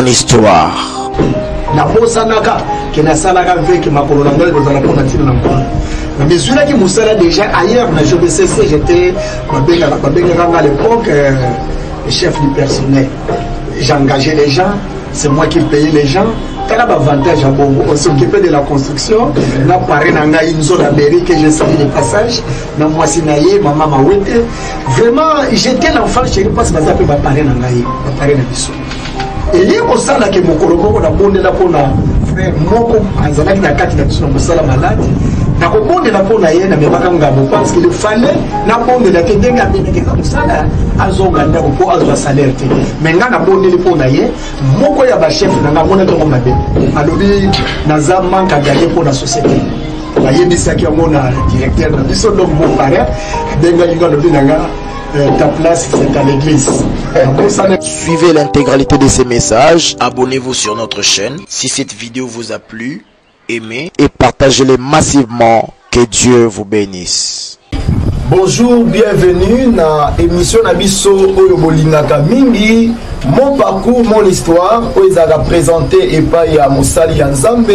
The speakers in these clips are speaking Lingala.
mon histoire. Nabosanaka qui n'a salaka avec ma colonel dans la ponatine encore. Mais celui qui m'a déjà ailleurs, mais je sais j'étais à l'époque le chef du personnel. J'engageais les gens, c'est moi qui payais les gens. T'as l'avantage à Bongo, on s'occupait de la construction. Là, pareil, on a une zone d'Amérique que j'ai sali les passages. Dans moi, Sinaïe, maman m'a ouété. Vraiment, j'étais l'enfant chéri parce que ça peut m'apparaître dans l'aïe, m'apparaître dans le son. Et il y a aussi là que mon collègue, on a bon là pour la frère, moi, en Zana qui n'a qu'à qui n'a pas la malade. Na komonde na pona yena me bakanga bo parce qu'il fallait na bonde la kedenga beneke comme ça là azonga ndako po azwa salaire te mais nga na bonde le pona ye moko ya ba chef na nga mona to mabe alobi na za manka gagner pour la société ba yebisa ki mona directeur na biso donc mon père benga linga lobi na nga ta place c'est à l'église. Suivez l'intégralité de ces messages, abonnez-vous sur notre chaîne. Si cette vidéo vous a plu, aimez et partagez-les massivement. Que Dieu vous bénisse. Bonjour, bienvenue dans l'émission Nabiso Oyo Bolingaka Mingi. Mon parcours, mon histoire, où ils ont présenté et pas à Moussali Yanzambe,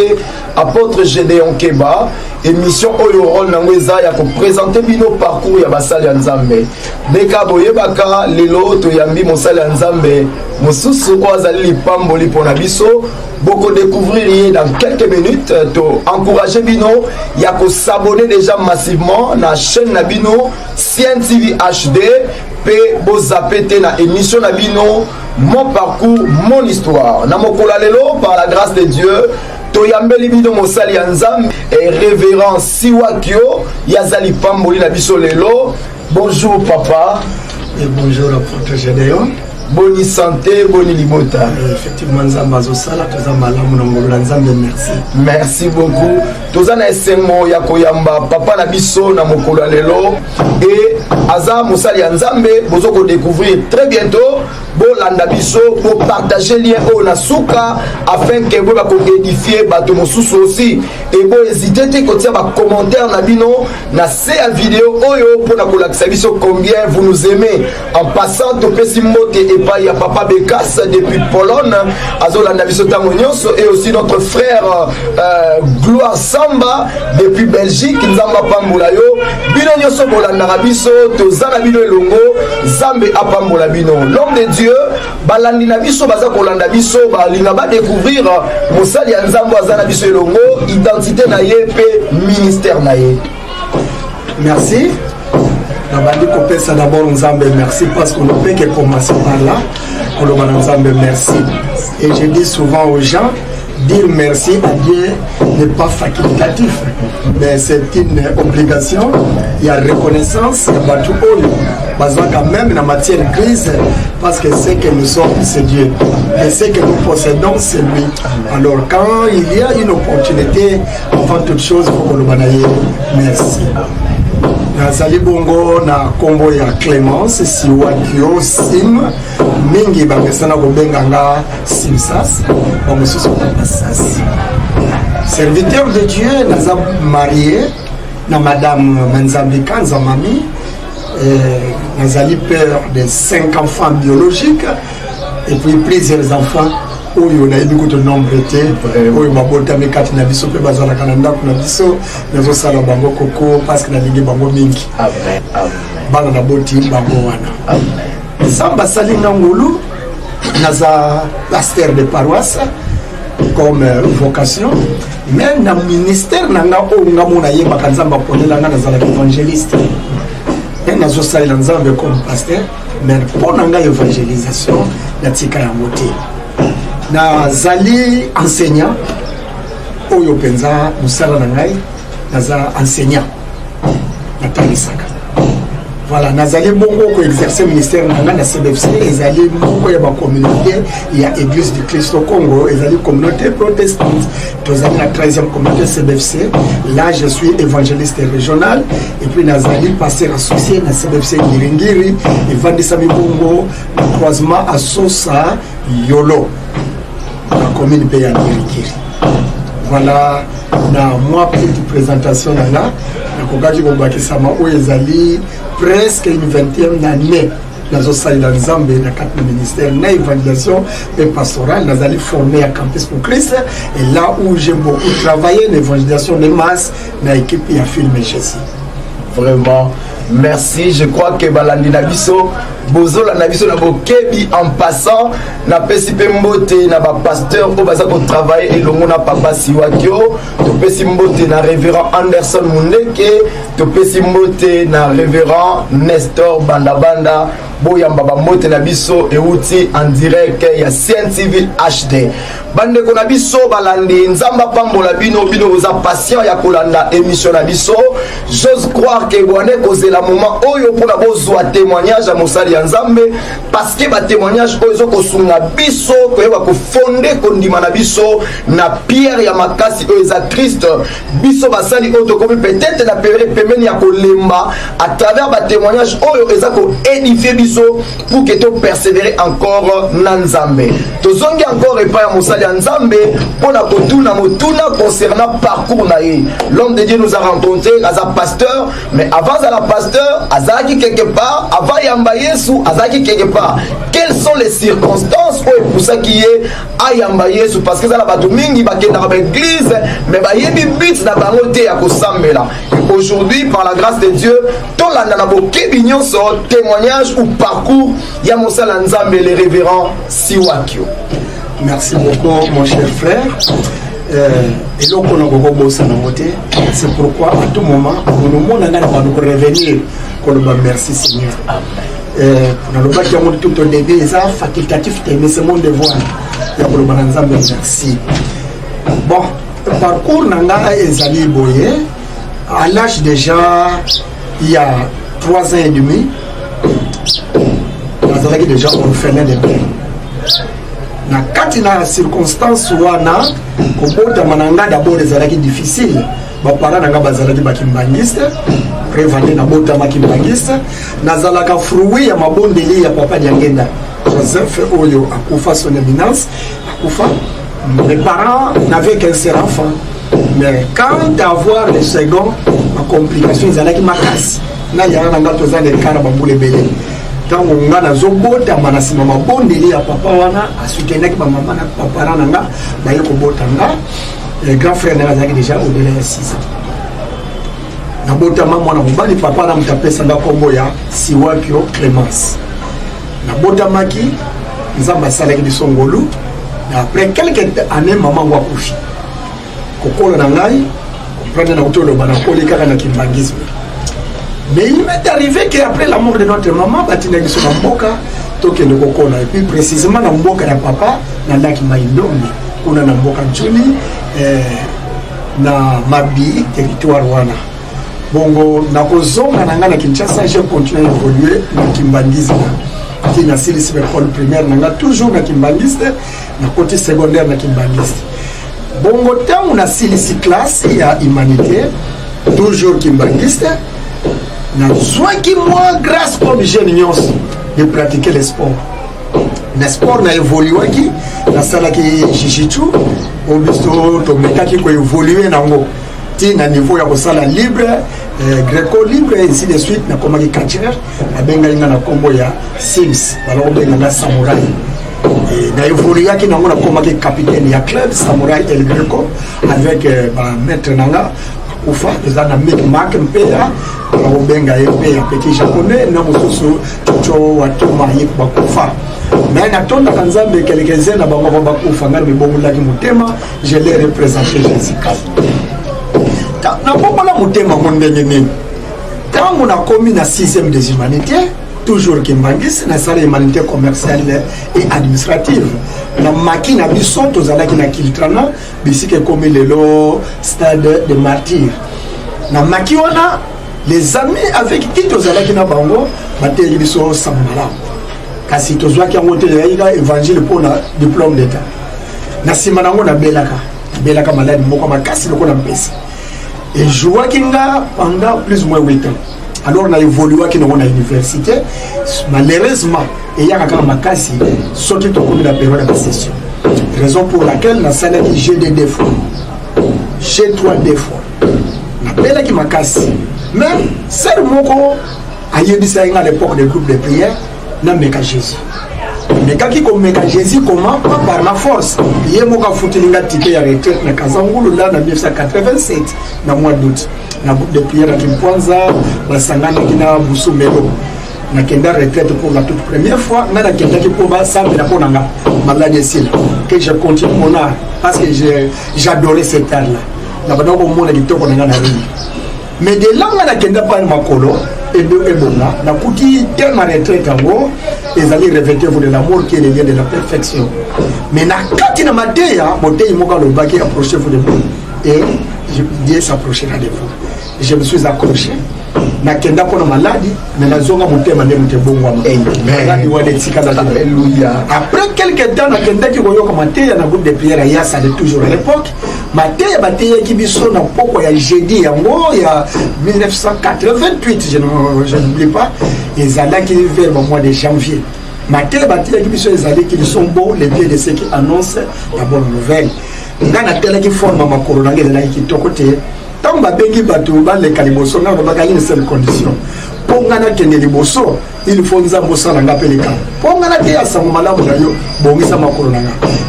apôtre Gédéon Keba, émission Oyo Rol Nangweza, ya ko présenter bino parcours ya Basali Yanzambe. Neka boyebaka lelo to yambi Moussali Yanzambe, Moussousou Oazali Pamboli pour Nabiso. Beaucoup découvrir dans quelques minutes, to encourager bino, ya ko s'abonner déjà massivement na chaîne Nabino, CN TV HD. Bo zapete na émission na bino mon parcours mon histoire na mokola lelo par la grâce de Dieu toyambeli bino mosali Nzambe et révérend Siwakio yazali pamboli na biso lelo. Bonjour papa et bonjour apôtre Gédéon. Bonne santé, bonne libota. Effectivement, Nzambazo Sala, Toza Malamu Nangolo Nzambe, merci. Merci beaucoup. Toza na esemo ya koyamba papa na biso na mokolo lelo et aza mosali Nzambe bozo ko découvrir très bientôt. Bon landa biso pour partager lien au nasuka afin que vous va ko édifier bato mosusu aussi et bon hésitez te ko tia ba commentaire na bino na cette vidéo oyo pour na ko lakisa biso combien vous nous aimez en passant to pesimote et pas ya papa Bekas depuis Pologne azolanda biso tango nyonso et aussi notre frère Gloire Samba depuis Belgique nzamba pambola yo bino nyonso bolanda biso tozana bino elongo Zambe apambola bino l'homme de Dieu balandi na biso baza kolanda biso balinga ba découvrir mosali ya Nzambo azana biso elongo identité na ye pe ministère na ye. Merci. D'abord Nzambe merci parce qu'on ne peut que commencer par là. Nzambe merci. Et je dis souvent aux gens, dire merci à Dieu n'est pas facultatif, mais c'est une obligation. Il y a reconnaissance, il y a tout quand même dans matière grise, parce que ce que nous sommes, c'est Dieu. Et ce que nous possédons, c'est lui. Alors quand il y a une opportunité, avant toute chose, il faut que nous merci. Nazali bongo na kombo ya Clémence Siwakio Sim mingi bamesana kobenganga Simsas bamosusu Pasas. Serviteur de Dieu naza marié na madame Manzambika Nzamami nazali père de 5 enfants biologiques et puis plusieurs enfants oyo na yebi ko nombre te oyo mabota mekati na biso pe bazala kana ndako na biso nazo sala bango koko parce que na lingi bango mingi. Amen. Amen. Bana na boti bango wana. Amen. Samba salinga ngulu naza pasteur de paroisse comme vocation mais na ministère nanga o ngamona yeba kanzamba ponela nga nazala évangéliste. Et nazo sala Nzambe comme pasteur mais pour nanga évangélisation na tika ya moté. Nazali enseignant oyo penza musala na ngai naza enseignant natalisaka voilà nazali bongo ko exercer ministère na ngai na CBFC ezali bongo ya ba communauté ya église du Christ au Congo ezali communauté protestante tozali na 13e communauté CBFC là je suis évangéliste régional et puis nazali pasteur associé na CBFC Ngiringiri et vandisa bongo croisement à Sosa Yolo la commune pays à Ngiringiri. Voilà, na moi petite présentation là, na kokaji kobaki sama o ezali presque une 20e année nazo sali dans Zambie na quatre ministères na évangelisation et pastorale nazali formé à Campus pour Christ et là où j'ai beaucoup travaillé l'évangélisation de masse na équipe ya film Jésus. Vraiment merci, je crois que balandi na biso bozola na biso na bokebi en passant na pesi pe mbote na ba pasteur o baza ko travailler elongo na papa Siwakio, to pesi mbote na révérend Anderson Mundeke, to pesi mbote na révérend Nestor Bandabanda boyamba ba mbote na biso euti en direct ya CNTV HD. Bande ko na biso balandi nzamba pambola bino oza patient ya kolanda émission na biso. J'ose croire que boane kozela moment oyo pona bozwa témoignage à mosali ya Nzambe parce que ba témoignage oyo ko sunga biso ko yeba ko fonder ko ndima na biso na pierre ya makasi oyo za Christ biso basali oyo to komi peut-être na pemeni ya kolemba à travers ba témoignage oyo eza ko édifier biso pour que to persévérer encore na Nzambe. Tozongi encore et pas ya mosali ya Nzambe pona ko tuna motuna concernant parcours na ye. L'homme de Dieu nous a rencontré as un pasteur, mais avant à la pasteur, azaki quelque part, avant Yamba Yesu, azaki quelque part. Quelles sont les circonstances pour ça qui est à Yamba Yesu? Parce que ça la batumingi baké dans l'église, mais ba yebi bit na bangote ya kosambela. Aujourd'hui, par la grâce de Dieu, ton la nanaboke bignon sur témoignage ou parcours ya mosala Nzambe le révérend Siwakio. Merci beaucoup mon cher frère. Et donc on a beaucoup c'est pourquoi à tout moment nous allons revenir pour nous merci Seigneur. Pour nous battre tout au début ça facultatif mais c'est mon devoir. Pour nous merci. Bon parcours nanga ezali boye à l'âge déjà il y a 3 ans et demi nous avons déjà orphelin de paix. Na kati na circonstance wana kobota mananga d'abord ezalaki difficile ba parents nanga bazalaki bakimbangiste prévendé na bota makimbangiste nazalaka fruit ya mabondeli ya papa Diangenda Joseph oyo akufa son éminence akufa. Mes parents n'avaient qu'un seul enfant mais quand d'avoir le second ma complication ezalaki makasi na yana nanga tozana ekara bambule belé. Quand on a zobota manasima mabondeli ya papa wana asutenaki ba maman na papa nanga ba yeko botanga le grand frère nanga déjà au-delà de 6 ans. Na botama mwana mobali papa na mtapesa nga kombo ya Siwakio Clémence. Na botamaki nzamba salaki bisongolu après quelques années maman wa kufi. Kokolo na ngai comprendre na utolo bana kolika na kimbangisme. Mais il m'est arrivé qu'après la mort de notre maman, Batina qui sont en Mboka, Toké de Kokona, et puis précisément dans Mboka de papa, dans Naki Maïndombi, on a Mboka Djuni, na Mabi, territoire Wana. Bongo, na Kozonga, na Kinshasa, j'ai continué à évoluer dans Kimbangiste. Qui n'a pas l'école primaire, n'a toujours na Kimbangiste, na côté secondaire na Kimbangiste. Bongo, tant on a 6 classes, il y a humanité, toujours Kimbangiste. Qui moi grâce comme jeune de pratiquer le sport. Le sport n'a évolué qui la salle qui jiu-jitsu au bisto to meka qui ko évoluer nango ti na niveau ya ko sala libre greco libre et ainsi de suite na koma ki catcher na benga inga na kombo ya Sims alors benga na samouraï et na évolué qui nango na koma ki capitaine ya club samouraï El Greco avec maître nanga ufa ezana Mac mpea au benga epea petit japonais na mususu chocho watuma yek bakufa mais natonda kanzambe quelques-uns na bango bakufa ngari bongo laki mutema je les représenté Jésus-Christ na bongo la mutema mondenge nini tango na komi na 6e des humanités toujours Kimbangis na salle humanité commerciale et administrative na makina biso tozalaki na Kiltrana bisike komi lelo stade de martyrs na makiona les amis avec qui tozalaki na bango bateli biso samala kasi tozwaki yango te ya évangile pour na diplôme d'état na sima nango na belaka malade moko makasi loko na mpesi et jouaki nga pendant plus ou moins 8 ans. Alors on a évolué à l'université. Malheureusement, il y a un makasi sorti de la période de session. Raison pour laquelle la salle j'ai des défauts. J'ai 3 défauts. La belle qui makasi. Mais c'est le mot à l'époque des groupes de prière. nameka Jésus. Mais quand il meka Jésus, comment? Pas par la force. Il y a un foutilinga ticket à retraite na Kazangulu là en 1987, dans le mois d'août. Na groupe de prière à Kimponza, Basangana Kina Boussoumelo. Na kenda retraite pour la toute première fois. Na kenda qui pour ça mais la ponanga maladie cile que je continue mon art parce que j'adorais cet art là. Na bana ko mona kitoko na ngana ringi. Mais de là na kenda pa makolo et bon na kuti tellement retraite en gros ils allaient revêtir vous de l'amour qui est le lien de la perfection. Mais na kati na mateya botei moka le baki approcher vous de vous et Dieu s'approchera de vous. Je me suis accroché. Nakenda pour la maladie, mais la zone a monté ma après quelques temps, Nakenda qui voyait comme Maté, un groupe de prière à Yassa de toujours à l'époque. Maté a battu qui bisson à Poko, il y a jeudi, il y a 1988, je n'oublie pas, ils allaient qui vivaient au mois de janvier. Maté a battu qui bisson, ils allaient qui sont beaux, les pieds de ceux qui annoncent la bonne nouvelle. Dans la télé qui forme ma corona, qui est à côté. Tant que bateau les calibosso, n'a pas une seule condition. Pour gagner les libosso, il faut nous embosser dans la pelika. Pour gagner à Samomala,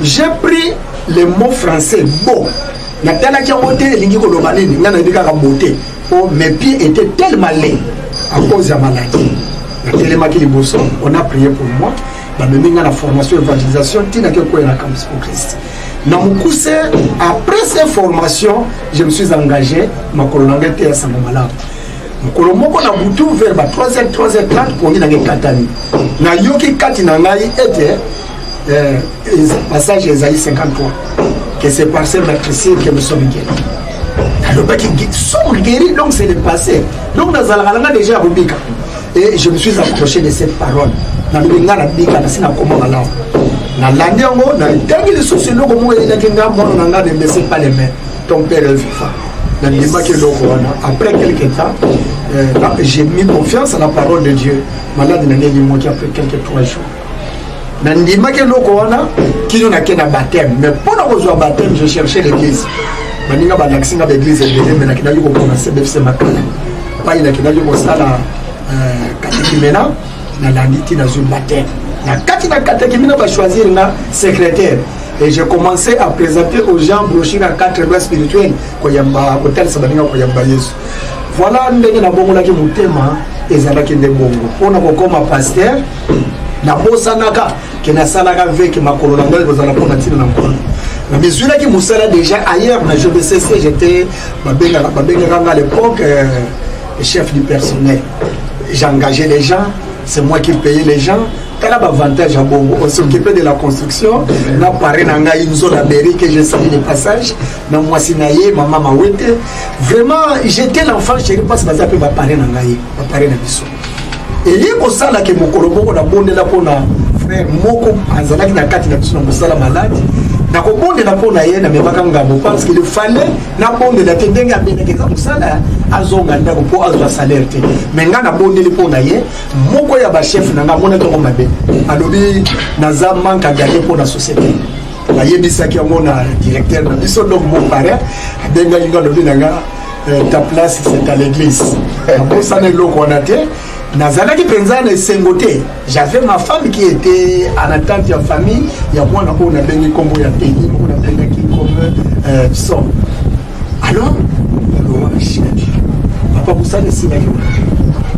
j'ai pris les mots français beau. La telle qui a monté, mes pieds étaient tellement laids à cause de la maladie. La télémaquille libosso, on a prié pour moi. La formation d'évangélisation, Tina Keko et la Campus pour Christ. Après ces formations, je me suis engagé, ma colonne était à Samomala. Mon colonne a boutou vers 3h, 3h30 pour aller dans les Katani. Na yoki Katina était passage Esaïe 53, que c'est par ce maître-ci que nous sommes guéris. Alors, ils sont guéris, donc c'est le passé. Donc, dans la déjà Rubika. Et je me suis approché de cette parole. Dans le Bika, na comment là. Na l'année en haut, dans les derniers sociologues, ne baissez pas les mains. Ton père est vivant. Après quelques temps, j'ai mis confiance à la parole de Dieu. Malade n'a pas après quelques 3 jours. Nandima ke lokoana qui n'a qu'un baptême, mais pour avoir un baptême, je cherchais l'église. Maninga balaxinga l'église est mais n'a qu'un lieu pour lancer BFC Makala. Pas il n'a qu'un lieu pour ça la Katikimena, na l'anditi dans un baptême. La Katikimena va choisir un secrétaire. Et j'ai commencé à présenter aux gens brochures à 4 lois spirituelles. Koyamba, hôtel Sabaninga Koyamba Yesu. Voilà un des bongo qui mutema et zalaki de bongo. On a comme pasteur. Na bosanaka que na salaka avec ma colonel vous allez prendre tina na nkolo na mesure qui musala déjà ailleurs na JBCC j'étais babenga à l'époque chef du personnel, j'engageais les gens, c'est moi qui payais les gens. Quel avantage à Bongo, on s'occupait de la construction, na paré na ngai une zone mairie que j'ai salé les passages, na moi sinaye maman mawete. Vraiment j'étais l'enfant chéri parce que ça peut pas parler na ngai, pas parler na biso. Et il y a ça là que mon colombo na bonde là pour na frère moko azalaki na kati na biso na musala malade na ko bonde na pour na ye na mebaka ngabo parce qu'il fallait na bonde la tendenga bene ke musala azonga ndako pour azwa salaire te mais nga na bonde le pour na ye moko ya ba chef na nga mona to ko mabe alobi na za manka gagner pour la société la yebisa ki ngona directeur na biso donc mon père benga inga lobi na nga ta place c'est à l'église na ça ne loko na te. Nazalaki penzana sengoté. J'avais ma femme qui était en attente de famille. Il y a moi on a béni comme il y a béni, on a béni comme son. Alors, papa vous savez si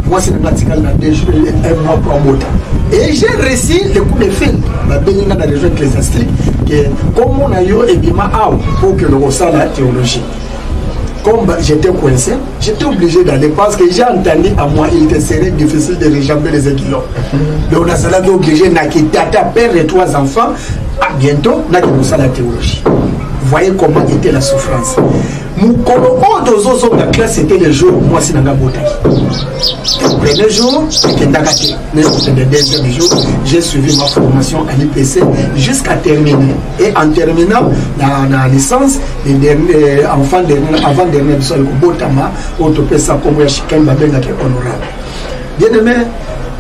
moi c'est le pratical dans 2 jours et 1 mois pour monter. Et j'ai réussi le coup de fil. Ma béni dans la région ecclésiastique que comme on a eu et bima pour que le ressort la théologie. Comme j'étais coincé, j'étais obligé d'aller parce que j'ai entendu à moi il serait difficile de réjamber les équilibres. Donc on a ça obligé de tata père et 3 enfants. À bientôt, on a commencé la théologie. Vous voyez comment était la souffrance. Mon colombo de la classe c'était le jour où moi c'est dans la bouteille. Le premier jour, c'était dans le deuxième jour, j'ai suivi ma formation à l'IPC jusqu'à terminer. Et en terminant la licence, les derniers enfants avant dernier de sol Botama, autopé ça comme chacun va bien honorable. Bien aimé,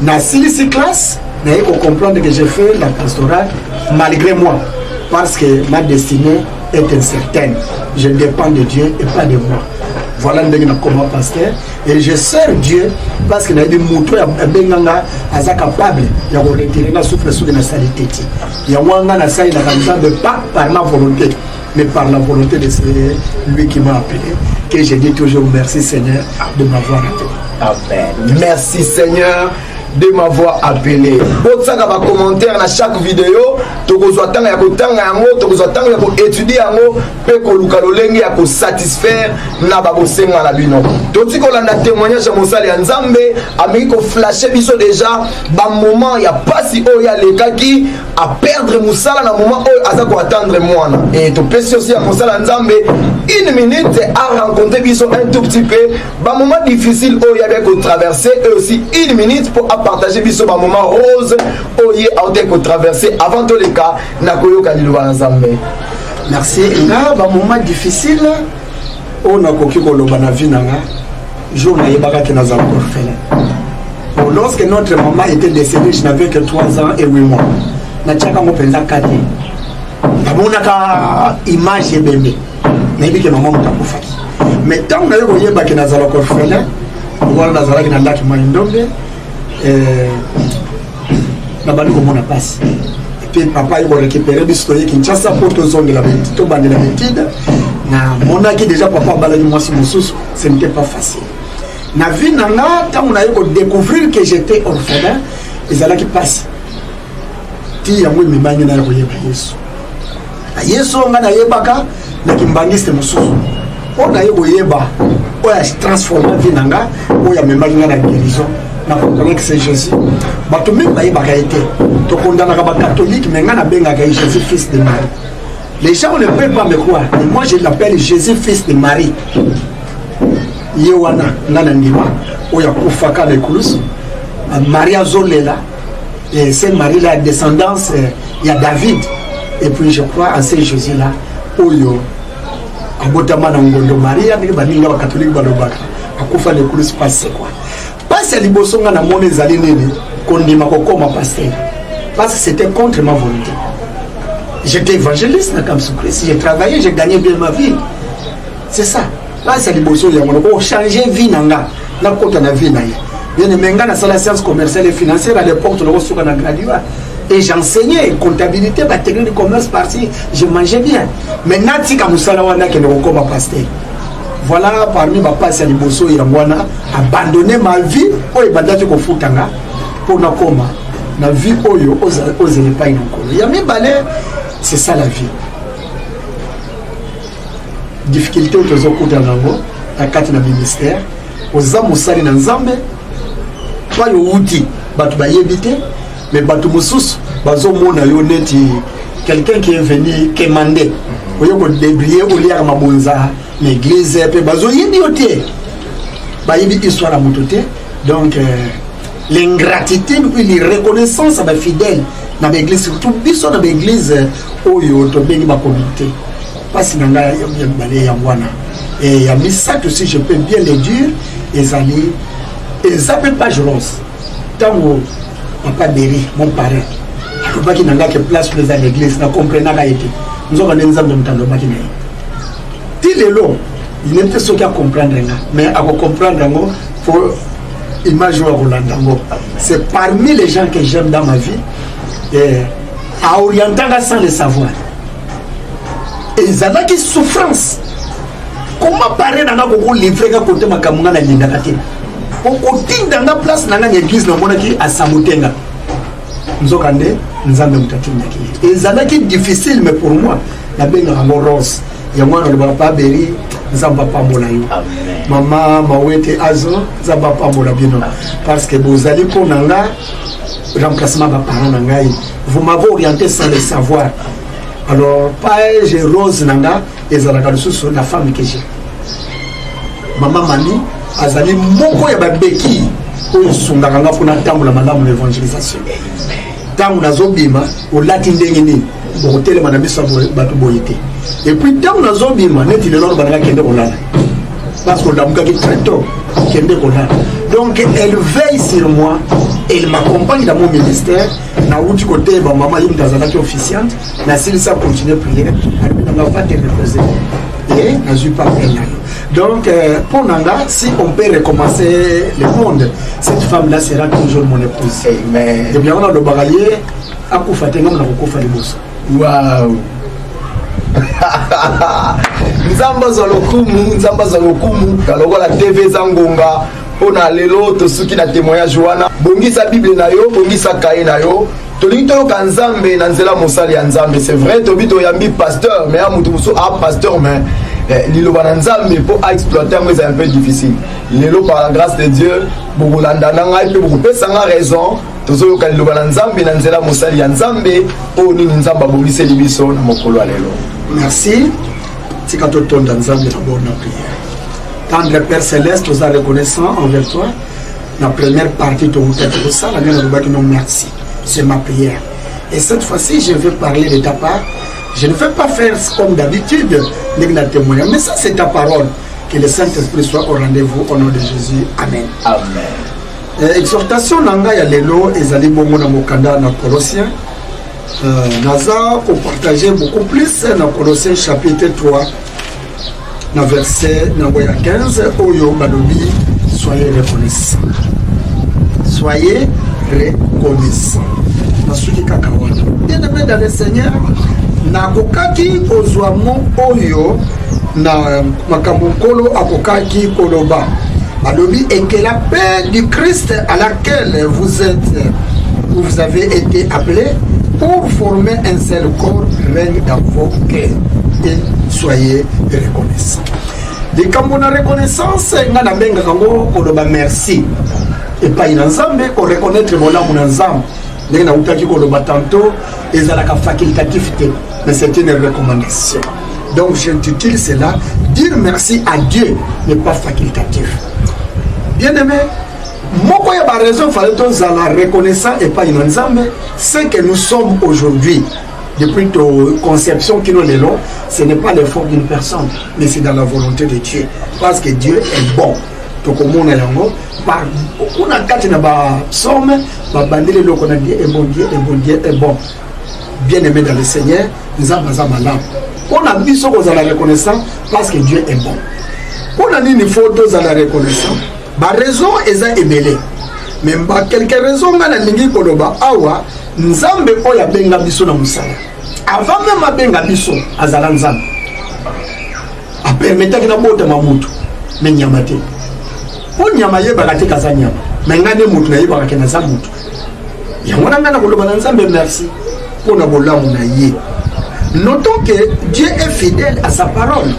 dans la 6 classe, il faut comprendre que j'ai fait la pastorale malgré moi, parce que ma destinée est incertaine. Je dépends de Dieu et pas de moi. Voilà comment pasteur. Et je sers Dieu parce que naïbi mouto ya benganga aza capable ya retirer la souffle sous la salité. Ya wanga na sai na kanzambe pas par ma volonté mais par la volonté de lui qui m'a appelé, que je dis toujours merci Seigneur de m'avoir appelé. Amen. Merci Seigneur de m'avoir appelé. Botsanga ba commentaire na chaque vidéo, tokozwa tanga ya kotanga yango, tokozwa tanga ya ko étudier yango, pe ko luka lolenge ya ko satisfaire na ba bosenga na bino. Toti ko landa témoignage ya mosali ya Nzambe, ameki ko flasher biso déjà ba moment ya pasi o ya lekaki à perdre musala na moment o aza ko attendre mwana. Et to pesi aussi ya mosala ya Nzambe une minute à rencontrer biso un tout petit peu ba moment difficile o ya bien ko traverser et aussi une minute pour partager biso ba moment rose oye aute ko traverser avant tous les cas na koyoka liloba Nzambe. Merci. Nga ba moment difficile on a koki ko loba na vie nanga jour na yebaka ke naza orphelin. Bon, lorsque notre maman était décédée, je n'avais que 3 ans et 8 mois. Na tchaka mo penza kadi. Namona ka image bébé. Na yebi ke maman mutakufaki. Mais tant na yebo yeba ke naza orphelin, wala nazala ki na laki maindombe. Na bali komona passe et puis papa il va récupérer bistoye Kinshasa pour tout zone de la petite to bande la petite na mona qui déjà papa balaki moi si mususu ce n'était pas facile na vie nanga tant on a eu découvrir que j'étais orphelin ils allaient qui passe ti ya moi me bangi na ko yeba Yesu nga na yebaka na kimbangiste mususu on a eu yeba o ya transformer vie nanga o ya me bangi na guérison. Que c'est Jésus. Bato même ba yeba été. To condamna ka catholique mais ngana benga ka Jésus fils de Marie. Les gens ne peuvent pas me croire. Mais moi je l'appelle Jésus fils de Marie. Yewana ngana ndima o ya kufaka le kulus. Maria Zolela et c'est Marie la descendance il y a David et puis je crois en Saint Jésus là oyo abotama na ngondo Maria ni baninga ba catholique ba lobaka akufa le kulus passe quoi. C'est libosonga na mone zali nini kondima kokoma pasteur parce que c'était contre ma volonté. J'étais évangéliste na comme Christ, j'ai travaillé, j'ai gagné bien ma vie. C'est ça. Là c'est libosonga ya ko changer vie nanga na kota na vie na ye. Bien menga na sala sciences commerciales et financières à l'époque le reçu na graduat et j'enseignais comptabilité, ba technique de commerce parti, je mangeais bien. Mais nati ka musala wana ke no kokoma pasteur. Voilà parmi ma passe à Liboso et Yangwana, abandonner ma vie au Ebandati Kofutanga pour na koma. La vie oyo ose ne pas inokolo. Yami balé, c'est ça la vie. Difficulté au tozo kuta nango, la carte na ministère, aux amusali na Nzambe, pas yo outil, batu ba yebite, mais batu musus, bazo mona yo neti, quelqu'un qui est venu quémander, oyo ko débrouiller au lier mabonza. L'église pe bazo yebi oté ba yebi histoire à mototé donc l'ingratitude puis l'irreconnaissance à fidèle dans l'église surtout biso dans l'église oyo to bengi ba communauté parce que nanga ya balé ya wana et ya misa aussi je peux bien le dire ezali ezape pas jolos tango papa Beri mon parrain akobaki nanga ke place pour les l'église na comprendre ka été nous avons nzambe mtando baki na il est long, il n'est pas sûr qu'à comprendre, mais à comprendre, il faut imaginer Roland. C'est parmi les gens que j'aime dans ma vie, à orienter sans le savoir. Et ils ont une souffrance. Comment parler dans la livrer quand on m'a camoué na l'indagate? On continue dans la place dans l'église dans mon qui à Samutenga. Nous avons nous avons et ils ont difficile, mais pour moi, la belle rose. Yamwana le papa Beri nzamba pambola yo mama mawete azo nzamba pambola bino parce que bozali ko nanga remplacement ba parents nanga vous m'avez orienté sans le savoir alors pas j'ai rose nanga ezalaka sur la femme que j'ai mama mami azali moko ya babeki oyo sungaka nga pona tambola malamu l'évangélisation tangu nazobima olati ndenge nini bokotele mana biso bato boyete et puis tangu nazobima neti lelo banaka kende kolala parce que l'amour qui très tôt kende kolala donc elle veille sur moi elle m'accompagne dans mon ministère na outi côté ba maman yim tazalaki officiante na s'il ça continuer prier elle n'a pas te reposer et n'a eu pas elle Donc, pour Nanga, si on peut recommencer le monde, cette femme-là sera toujours mon épouse. Amen. Et bien, on a le baralier, à Koufatenga, on a Koufa Liboso. Waouh! Nzamba za lokumu, kalokola TV Zangonga, on a lelo, to suki na témoignage wana, bongisa Bible na yo, bongisa kaye na yo. Tolito kanzambe nanzela mosali ya nzambe, c'est vrai, tobito yambi pasteur, mais amutu muso a pasteur, mais lilo bananzambe pour exploiter moi c'est un peu difficile. Lelo par la grâce de Dieu, beaucoup landana ngai pe beaucoup pesanga raison, tozo ka lilo bananzambe nanzela mosali ya nzambe, o ni nzamba bongisa libiso na mokolo lelo. Merci. C'est quand on tourne dans nzambe na bonne prière. Tendre Père Céleste, nous sommes reconnaissants envers toi. La première partie de tout ça, la mienne nous merci. C'est ma prière. Et cette fois-ci, je vais parler de ta part. Je ne vais pas faire comme d'habitude, mais ça c'est ta parole. Que le Saint-Esprit soit au rendez-vous au nom de Jésus. Amen. Amen. Exhortation nanga ya lelo ezali bongo na mokanda na Colossiens. Naza pour partager beaucoup plus dans Colossiens chapitre 3. Dans verset 15, Oyo Balobi, soyez reconnaissants. Soyez reconnaissants. Bien aimé dans le Seigneur, nakokaki ozwamo Oyo na makambukolo akokaki koloba. Balobi et que la paix du Christ à laquelle vous avez été appelés pour former un seul corps règne dans vos cœurs. Et soyez reconnaissants. Dès qu'on a reconnaissance, on a bien qu'on merci. Et pas une ensemble, qu'on reconnaître mon âme ensemble. On a oublié qu'on a tantôt, et ça a la facultativité, mais c'est une recommandation. Donc j'intitule cela, dire merci à Dieu n'est pas facultatif. Bien aimé, moi il y a pas raison, fallait la reconnaissance et pas une ensemble, c'est que nous sommes aujourd'hui. Depuis ta conception qui nous est long, ce n'est pas l'effort d'une personne, mais c'est dans la volonté de Dieu. Parce que Dieu est bon. Donc, comme on a yango, on a quatre somme, bandele lo qu'on a dit, et bon Dieu est bon. Bien aimé dans le Seigneur, nous avons malam. On a dit ce qu'on a la reconnaissance parce que Dieu est bon. On a dit une photo à la reconnaissance. La raison est ébélée. Mais quelques raisons, on a dit koloba awa. Nzambe oya benga biso na musala. Avant même a benga biso azala nzambe. A permettre na bota mamutu mais nyama te. Po nyama ye bakate kaza nyama. Mais ngane mutu na ye bakake na za mutu. Yango na ngana koloba na nzambe merci pour na bolamu na ye. Notons que Dieu est fidèle à sa parole.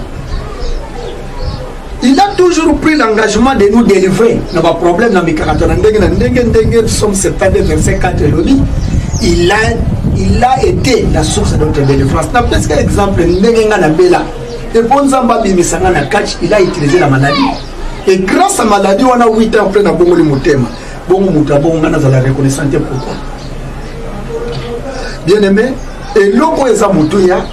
Il a toujours pris l'engagement de nous délivrer. N'a pas problème dans mes caractères. Nous sommes 72 verset 4 il a été la source de notre délivrance. N'a pas qu'un exemple, il a utilisé la maladie. Et grâce à la maladie, on a 8 ans après, on a bon motema. Bon motabo, on a la reconnaissance. Pourquoi? Bien aimé, et l'eau est à Moutouya.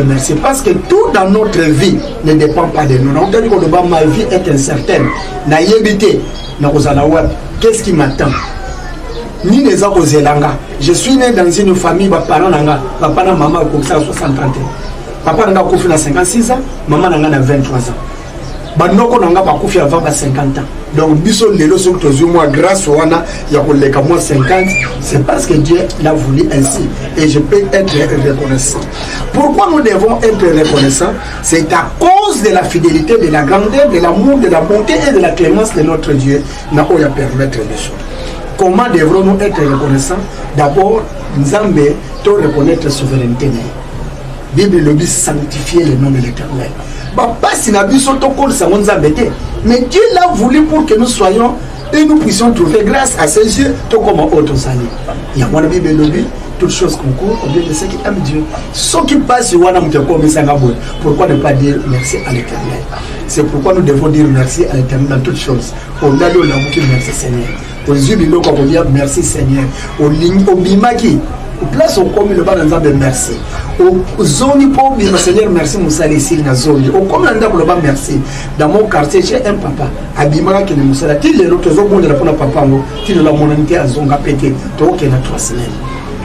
Merci parce que tout dans notre vie ne dépend pas de nous. On dit que ma vie est incertaine. Qu'est-ce qui m'attend? Ni les autres Zélanga. Je suis né dans une famille, papa et maman ont 60 ans. Papa a 56 ans, maman a 23 ans. Banoko nanga pas confié avant 50 ans. Donc biso lelo sur moi grâce au wana ya koleka moi 50, c'est parce que Dieu l'a voulu ainsi et je peux être reconnaissant. Pourquoi nous devons être reconnaissants? C'est à cause de la fidélité, de la grandeur, de l'amour, de la bonté et de la clémence de notre Dieu n'a pas permettre les choses. Comment devrons-nous être reconnaissants? D'abord, Nzambe to reconnaître la souveraineté. Bible le dit sanctifier le nom de l'Éternel. Mais Dieu l'a voulu pour que nous soyons et nous puissions trouver grâce à ses yeux, tout comme autres années. Il y a mon Bible le dit, toutes choses concourent au bien de ceux qui aiment Dieu. Ceux qui passent pourquoi ne pas dire merci à l'Éternel? C'est pourquoi nous devons dire merci à l'Éternel dans toutes choses. On a le merci Seigneur. Au Zubilo, on dit merci Seigneur. Au Bimaki. Place au commun le bas de merci. Au zone pour dire Seigneur merci Moussa ici na zone. Au commun le bas merci. Dans mon quartier j'ai un papa. Abimara qui ne Moussa. Qui les autres zones de la papa qui de la monarchie à zonga pété. Donc il y a 3 semaines.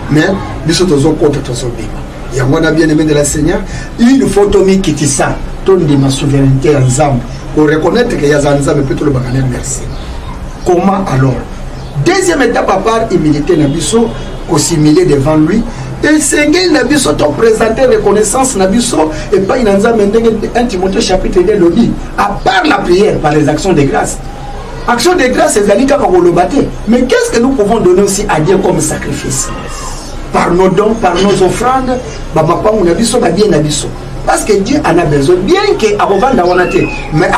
Mais nous sommes aux autres contre tous les bima. Il y a bien aimé de la Seigneur. Une photo qui dit ça. de ma souveraineté ensemble. Pour reconnaître qu'il y a ensemble, peut-être le bagaler merci. Comment alors? Deuxième étape à part, humilité Nabiso, s'humiler devant lui. Et Seigneur Nabiso t'a présenté reconnaissance Nabiso et pas une ensemble 1 Timothée chapitre 2 le dit. À part la prière, par les actions de grâce. Action de grâce, c'est Zalika Kakolobaté. Mais qu'est-ce que nous pouvons donner aussi à Dieu comme sacrifice? Par nos dons, par nos offrandes, parce que Dieu en a besoin, bien que mais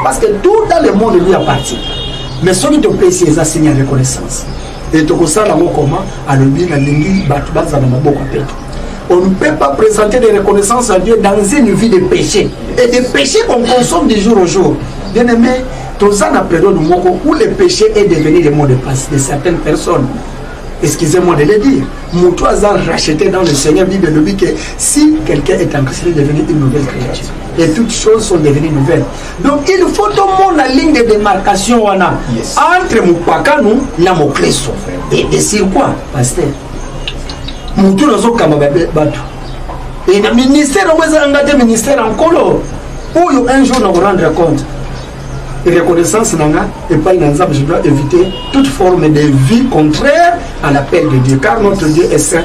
parce que tout dans le monde lui appartient. Mais ce qui te plaît, c'est ça, signe de reconnaissance. Et tu sais comment on ne peut pas présenter des reconnaissances à Dieu dans une vie de péché. Et des péchés qu'on consomme de jour au jour. Bien aimé, tous en période où le péché est devenu le mot de passe de certaines personnes. Excusez-moi de le dire. Moutou a racheté dans le Seigneur, dit que si quelqu'un est en Christ, il est devenu une nouvelle créature. Et toutes choses sont devenues nouvelles. Donc il faut tout le monde la ligne de démarcation entre Moupakanou et Mokleso. Et sur quoi, pasteur? Moutou n'a pas de et le ministère, on va engager le ministère en colo. Pour un jour nous rendre compte. Et reconnaissance et pas une ensemble, je dois éviter toute forme de vie contraire à l'appel de Dieu, car notre Dieu est saint.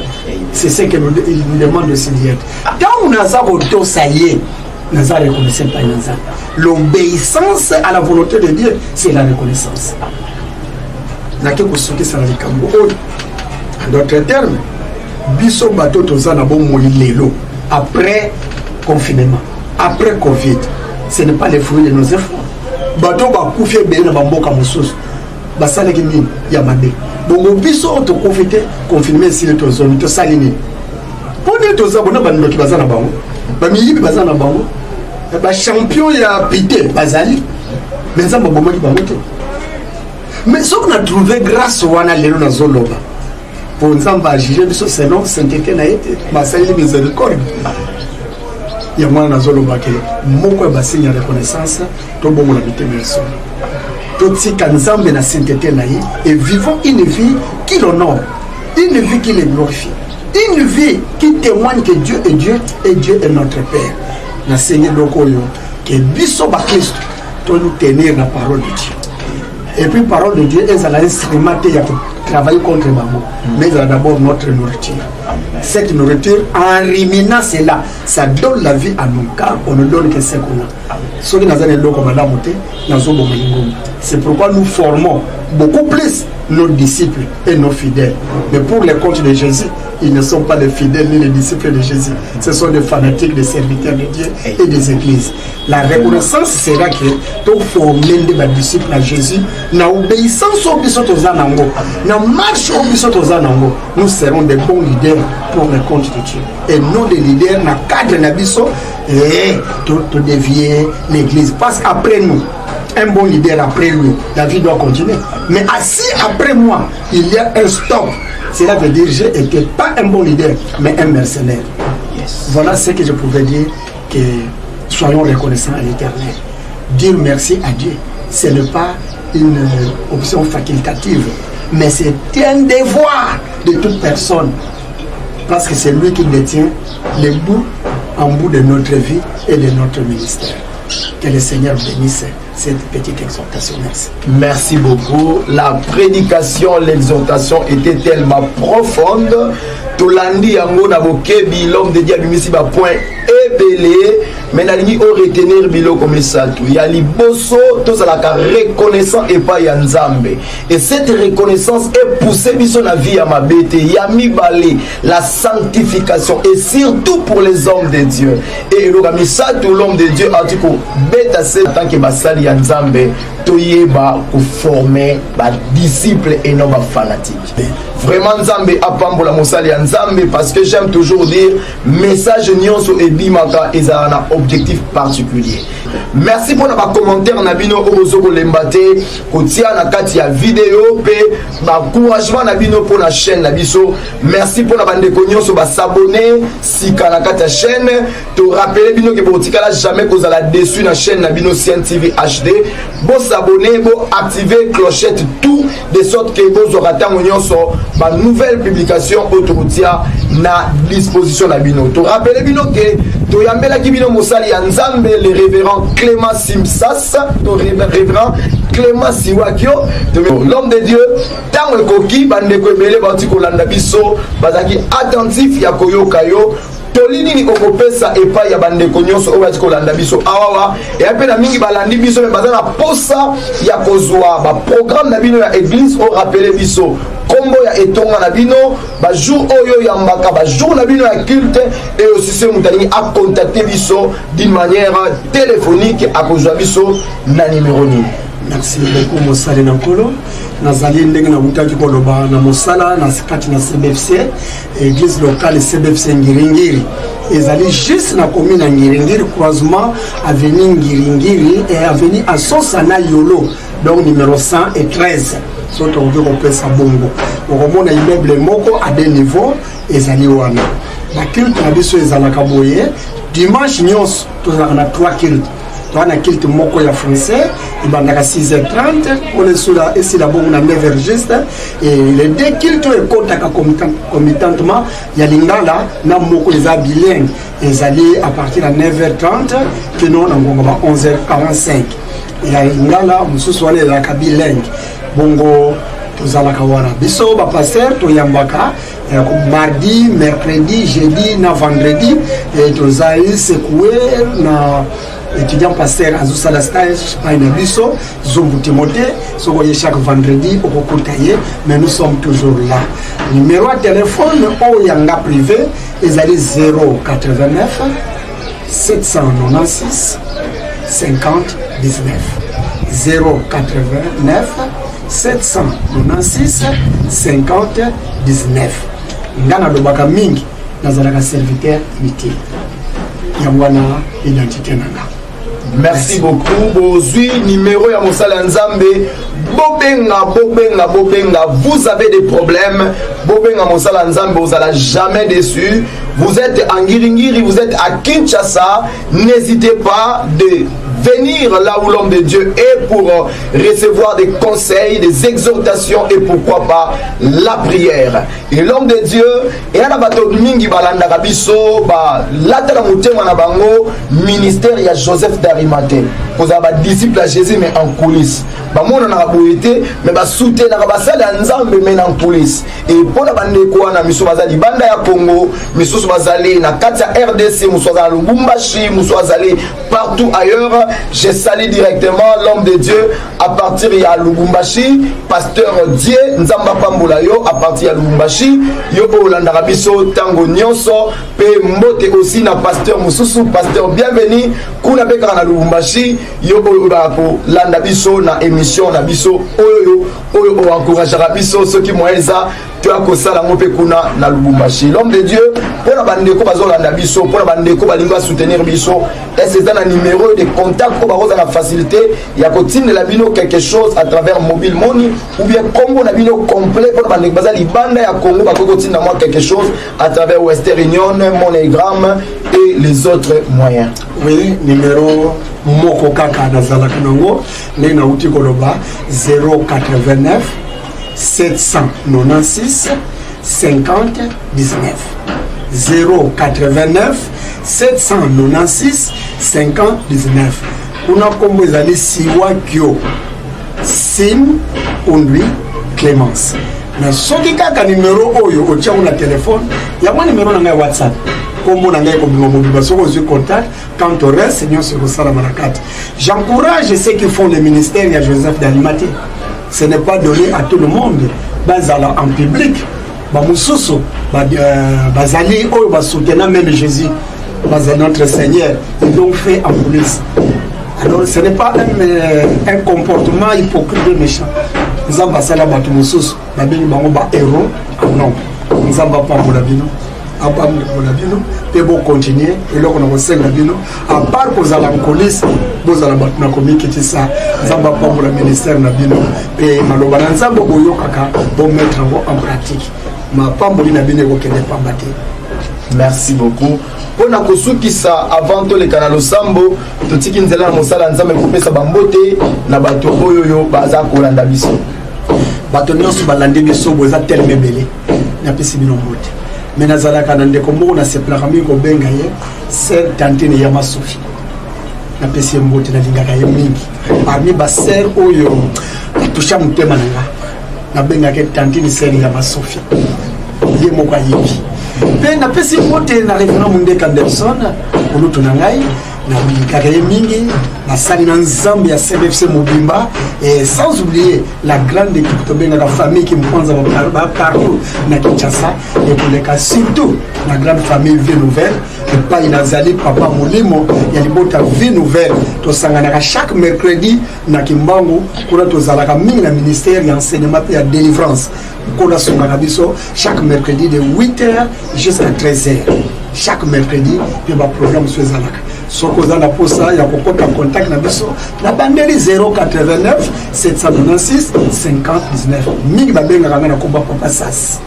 C'est ce que nous demande de s'y être. Quand on a ça, ça y est, nous ne reconnaissons pas une ensemble. L'obéissance à la volonté de Dieu, c'est la reconnaissance. En d'autres termes, biso bateau tozana bon moïlelo après confinement, après Covid, ce n'est pas le fruit de nos efforts. Bateau ba koufie bena bamboka mosusu basala kimi ya mabe bongo biso to confité confirmer si le tozoni to salini poni to za bona bando ki bazana bango ba miyibi bazana bango ba champion ya pité bazali mais ça bomo ki bango te mais ce qu'on a trouvé grâce wana lelo na zoloba pour nzamba juger biso selon sainteté na été basali miséricorde. Il y a moins d'azoloba que beaucoup de signes de reconnaissance, tout le monde habite bien sûr. Tout ce qu'ensemble na sainteté naïe et vivons une vie qui l'honore, une vie qui le glorifie, une vie qui témoigne que Dieu est Dieu et Dieu est notre Père. Na Seigneur Lokoyo que biso ba Christ tout nous tenir la parole de Dieu. Et puis parole de Dieu est à l'instrument pour travailler contre Babo, mais elle a d'abord notre nourriture. Cette nourriture, en ruminant cela, ça donne la vie à nous, car on ne donne que ce qu'on a. C'est pourquoi nous formons beaucoup plus nos disciples et nos fidèles. Mais pour les comptes de Jésus, ils ne sont pas les fidèles ni les disciples de Jésus. Ce sont des fanatiques, des serviteurs de Dieu et des églises. La reconnaissance sera que tout former des disciples à Jésus, na obéissance au bisot aux anango, na marche au bisot aux anango, nous serons des bons leaders pour le compte de Dieu. Et non des leaders na cadre nabiso et tout dévier l'église. Parce qu'après nous, un bon leader après lui, la vie doit continuer. Mais assis après moi, il y a un stop. Cela veut dire que je n'étais pas un bon leader, mais un mercenaire. Yes. Voilà ce que je pouvais dire, que soyons reconnaissants à l'Éternel. Dire merci à Dieu, ce n'est pas une option facultative, mais c'est un devoir de toute personne. Parce que c'est lui qui détient les bouts en bout de notre vie et de notre ministère. Que le Seigneur bénisse cette petite exhortation. Merci. Merci beaucoup. La prédication, l'exhortation était tellement profonde. Tolandi yango na bokebi l'homme de Dieu bimisi ba point ébélé mais na lingi o retenir bilo comme ça tout ya liboso to ça la reconnaissant et pas ya nzambe et cette reconnaissance est poussée biso na vie ya mabete ya mibale la sanctification et surtout pour les hommes de Dieu et le kamisa tout l'homme de Dieu a dit ko beta c'est tant que basali ya nzambe to yeba ko former ba disciples et non ba fanatiques. Vraiment nzambe apambola mosali ya nzambe parce que j'aime toujours dire message nyonso ebimaka eza na objectif particulier. Merci pour na commentaire na bino ozo ko lembate ko tia na kati ya vidéo pe ba encouragement na bino pour la chaîne na biso. Merci pour na bande ko nyonso ba s'abonner sika na kati ya chaîne to rappeler bino que botikala jamais kozala dessus na chaîne na bino CNTV HD. Bo s'abonner, bo activer clochette tout de sorte que vous aurez ma nouvelle publication autoroutière na disposition na bino. To rappelez bino que to yambela ki bino mosali ya Nzambe le révérend Clément Simsas, to révérend Clément Siwakio, l'homme de Dieu, tant ekoki bande ko ebele bauti kolanda biso bazaki attentif ya koyoka yo. Tolini ni kokopesa epa ya bandeko nyonso oyo bati kolanda biso awawa e ape na mingi balandi biso me baza na posa ya kozwa ba programme na bino ya église o rappele biso kombo ya etonga na bino ba jour oyo ya mbaka ba jour na bino ya culte et aussi se mutalingi a contacter biso d'une manière téléphonique a kozwa biso na numéro ni. Merci beaucoup Mosala Nankolo. Nazali ndenge na butaki koloba na Mosala na kati na CBFC église locale CBFC Ngiringiri. Ezali juste na commune na Ngiringiri croisement avenue Ngiringiri et avenue Asosana Yolo donc numéro 113. Soto on veut pesa bongo. On remonte immeuble moko à deux niveaux ezali wana. La culte na biso ezalaka boye dimanche nyonso tozana 3 cultes. On a quelques mots ya français, il va à 6h30, on est sur la ici là-bas on a 9h juste et les deux cultes et contact concomitantement, il y a l'ingala na moko les bilingues, ils allaient à partir de 9h30 que nous on va 11h45. Il y a l'ingala on se soit les bilingues. Bongo tozala kawana biso ba pasteur to yambaka mardi, mercredi, jeudi na vendredi et tozali secoué na étudiant pasteur Azoussa la stage par une biso Zombu Timothée so voyez chaque vendredi au Kokotaye mais nous sommes toujours là. Numéro de téléphone au yanga privé ils allaient 089 796 50 19 089 796 50 19. Ngana dobaka mingi nazalaka serviteur inutile yangwana identité nanga. Merci beaucoup. Bozui numéro ya Mosala Nzambe. Bobenga. Vous avez des problèmes. Bobenga Mosala Nzambe, vous n'allez jamais déçu. Vous êtes en Ngiringiri, vous êtes à Kinshasa. N'hésitez pas de venir là où l'homme de Dieu est pour recevoir des conseils, des exhortations et pourquoi pas la prière. Et l'homme de Dieu, et à la bateau mingi balanda kabiso ba latala mutema na bango ministère ya Joseph d'Arimathée. Vous avez disciple à Jésus mais en coulisses. Ba mona na boité mais ba souté na ba sala Nzambe mais en coulisses. Et pour la bande ko na miso bazali banda ya Congo, miso bazali na kati ya RDC, miso bazali Lubumbashi, miso bazali partout ailleurs. Je salue directement l'homme de Dieu à partir de Lubumbashi, pasteur Dieu Nzamba Pambulayo à partir de Lubumbashi, Yoko Landarabiso Tango Nyonso, Pe Mbote aussi na pasteur Mususu, pasteur bienvenue, Kuna Beka na Lubumbashi, Yoko Landabiso na émission na biso, Oyo encourage Rabiso, ceux qui m'ont ça. Na Lubumbashi. L'homme de Dieu, pour la bande ko bazolanda biso, pour la bande ko balinga soutenir biso, et c'est un numéro de contact pour avoir la facilité, il y a continué la bino quelque chose à travers mobile money ou bien combo la bino complet pour la bande bazali banda ya Congo ba continuer moi quelque chose à travers Western Union, MoneyGram et les autres moyens. Oui, numéro moko kaka nazala kanango, ne na uti koloba 089 796 50 19 089 796 50 19. Kuna kombo ezali Siwakio Sim Ondui Clémence. Na soki kaka numéro oyo otia na téléphone, ya moi numéro na ngai WhatsApp. Kombo na ngai ko bingo mobiba soko zu contact quand au reste Seigneur se resala malakati. J'encourage ceux qui font le ministère ya Joseph d'Arimathée. Ce n'est pas donné à tout le monde. Bazala en public, Bamususu, Bazali, ou soutenant même Jésus, notre Seigneur, ils l'ont fait en police. Alors ce n'est pas un comportement hypocrite et méchant. Nous avons passé là-bas, Bamususu, Babin héros, non, nous avons pas pour la bino. Pour continuer et là on a reçu la bino à part pour la police vous allez battre comme qui ça zamba pas pour le ministère na bino et maloba nzambo boyo kaka pour mettre en pratique ma pas na bino ko kende pas battre. Merci beaucoup. pour na kosukisa avant to le kanalo sambo to tiki nzela na mosala nzambe kopesa bambote na bato oyo baza kolanda biso bato nyonso balandi biso boza teleme belé na pesi bino mbote mais nazalaka na ndeko moko na seplaka mingi kobenga ye sœur Tantine Yama Sophie na pesi mbote na lingaka ye mingi parmi ba sœur oyo atusha mutema nanga na benga ke Tantine sœur Yama Sophie ye moko ayebi pe na pesi mbote na révérend Mundeka Anderson oluto na ngai na lingaka ye mingi na sali na nzambe ya CBFC Mobimba et sans oublier la grande équipe de la famille qui me prend à parcours na Kinshasa et pour les cas surtout la grande famille Vie Nouvelle et pas Inazali Papa Molimo il y a les bottes Vie Nouvelle to sangana chaque mercredi na Kimbangu kuna to zalaka mingi na ministère ya enseignement et délivrance kuna songana biso chaque mercredi de 8h jusqu'à 13h chaque mercredi il y a un programme sur zalaka sokoza na posa ya kokota contact na biso na bandeli 089 796 50 19 mingi babenga kanga na komba papa sas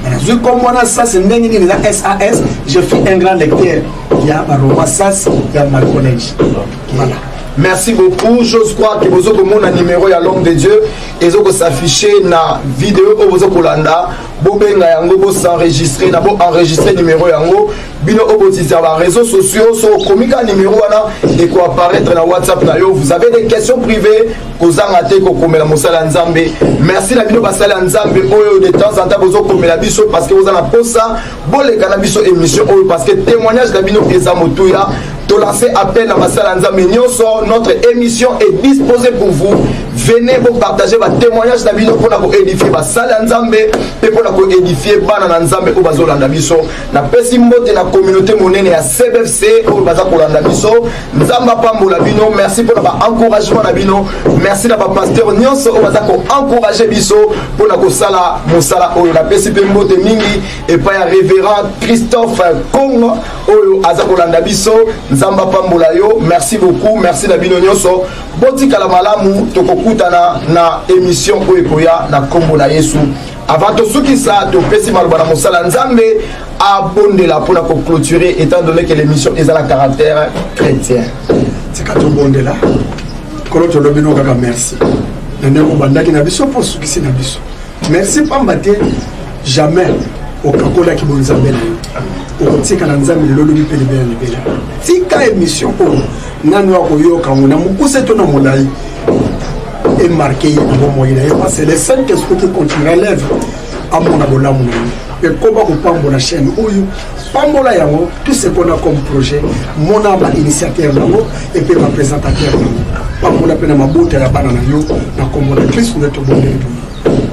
na zui komona sas ndenge ni na SAS je fais un grand lecteur ya baroma sas ya mal collège voilà. Merci beaucoup. J'ose croire que vous avez mon numéro à l'homme de Dieu et vous s'afficher na vidéo au vous kolanda bobenga yango bo s'enregistrer na bo enregistrer numéro yango bino obotisa ba réseaux sociaux so komika numéro wana et ko apparaître na WhatsApp na yo. Vous avez des questions privées kozanga te ko komela mosala nzambe. Merci na bino basala nzambe oyo de temps en temps bozo komela biso parce que vous en a posa bo le cannabis émission oyo parce que témoignage na bino eza motuya to lancer appel à basala nzambe nyonso. Notre émission est disposée pour vous. Venez vous partager votre témoignage d'abino pour nous édifier ba sala nzambe et pour nous édifier bana nzambe au bazolanda biso na pesi mbote na communauté monene ya CBFC au baza kolanda biso nzamba pambola bino. Merci pour ba encouragement na bino. Merci na ba pasteur nyonso au baza ko encourager biso pour na ko sala mosala o na pesi mbote mingi et pas ya révérend Christophe Kongo oyo aza kolanda biso nzamba pambola yo. Merci beaucoup. Merci na bino nyonso botika la malamu tokokutana na émission oyekoya na kombo na Yesu. Avant to sukisa to pesi maloba na mosala nzambe abondela pour ko clôturer étant donné que l'émission est à la caractère chrétien. C'est quand on bondela kolo to lobino kaka merci na ndeko bandaki na biso pour sukisi na biso merci pambate jamais okakola ki bonzambe na yo okotika na nzambe lelo lipele bela libela tika émission ko nani wa koyoka ngona mukuse to na molai et marqué au moyen c'est les cinq esprits qui continuent à l'œuvre à mon abolamu et comment on pambo la chaîne oyo pambola yango tout ce qu'on a comme projet mon âme initiateur nango et puis ma présentateur pambola pena mabota ya bana na yo na kombo na Christ nous te bonner.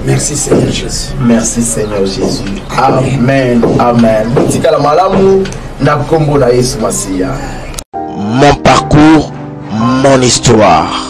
Merci Seigneur Jésus. Merci Seigneur Jésus. Amen. Amen. Tika la malamu na kombo na Yesu Masia. Mon parcours, mon histoire.